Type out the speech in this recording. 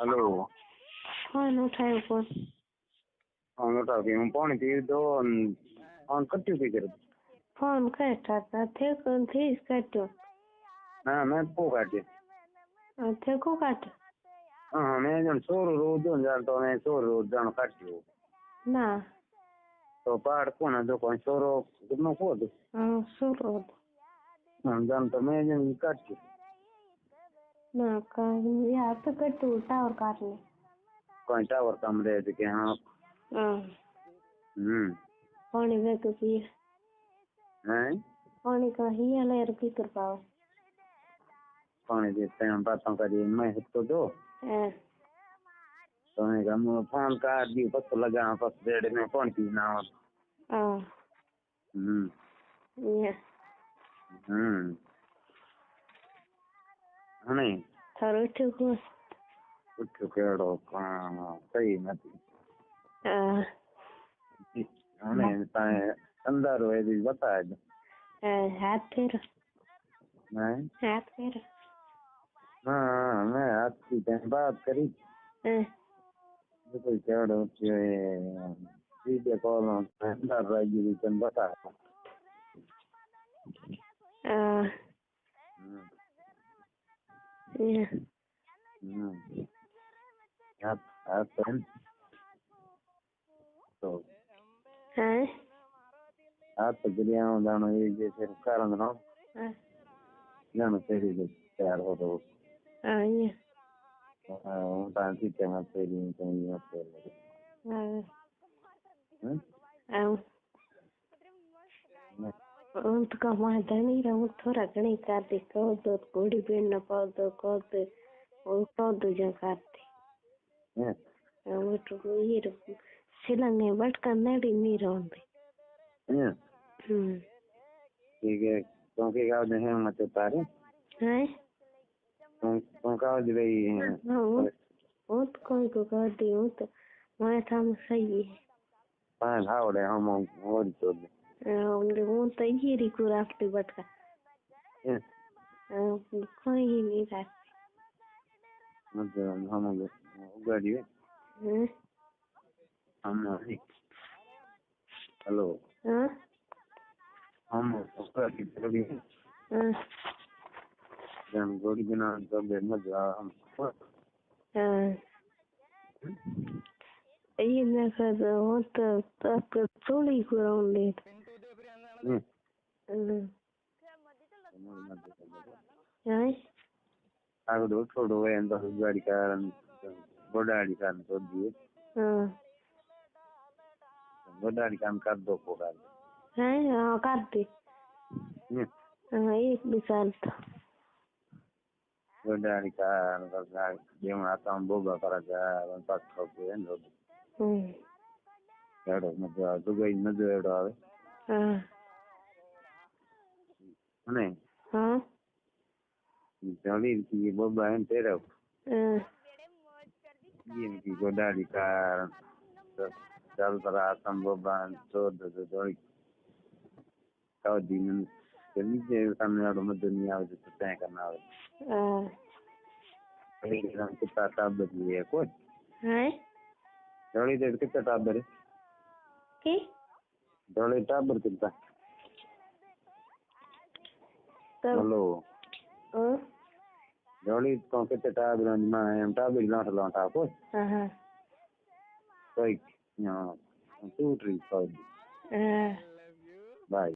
hello phone उठायो phone phone उठा के હું પાણી પી તો ફોન કટ્યું પી કર્યો फोन करता था थे कौन थे इसका तो ના મેં પો કાઢ્યો थे को काट હા મેં જણ સોરું રોજ જાણ તો મેં સોરું રોજ જાણ કાઢ્યું ना તો પહાડ કોને જો કોઈ સોરો નો કોડ सुरो જાણ તો મેં જણ કાઢ્યું ना का यार तो कट टावर काटने કોઈ ટાવર કામ રહે છે કે હા पानी वे तो पी હે पानी का ही ले रुपी कर पाओ પાણી જે ત્યાં બાતો કરી મેં હતો તો તો મેં ગમ ફોન કાઢી પછી લગા પછી રેડ મેં ફોન પી ના ये અને थारो ठीक हो ઉઠ્યો કેડો સહી નથી અને તાએ અંધારો એ દી બતાય हाथ फेर હે हाथ फेर हाँ मैं आपकी बात करी कोई केड़ो वीडियो कॉल अंदर रही तन बता आप तो हैं आप तो गिरिया दानो ये जैसे कारण ना जानो तेरी तैयार हो तो ये ताकि क्या तेरी कहीं मत तो कमा नहीं रहूं थोड़ा घनी कर दे कहो तो कोड़ी पेड़ न पाओ तो कहो तो वो कहो तो जो करते वो तो ये सिलंगे बटका नड़ी नहीं रहते ठीक है क्योंकि क्या होते हैं मत तारे हैं तुम कहा जी भाई वो तो कोई को कह दी हूँ तो मैं था सही है पाँच हावड़े हम और चोद वो तो ये रिकू राफ्टी बटका कोई नहीं राफ्टी मतलब हम उगाड़ी हम हेलो हम उगाड़ी थोड़ी जन गोड़ी बिना तो मजा हम ये मैं कर वो तो आपको थोड़ी कराऊं ले आगे दो छोड़ो है अंदर गाड़ी का गोडाड़ी का तो दिए गोडाड़ी काम कर दो पूरा है हाँ कर दे एक मिसाल तो गोडाड़ी का जो आता हम बोगा करा जा पास खाते हैं लोग यार मजा तो गई मजा यार आवे नहीं हाँ जल्दी की बोबा है तेरा ये की गोडाड़ी का चल रहा हम बोबा तो दो कौ दिन जल्दी से सामने वालों में दुनिया में तो तय करना है हम कितना टाप बदली है कोई है जल्दी देर कितना टाप बरे की जल्दी टाप बर कितना हेलो जल्दी कौन कितना टाप रंज में हम टाप भी लौटा कोई कोई यहाँ टू ट्री कोई बाय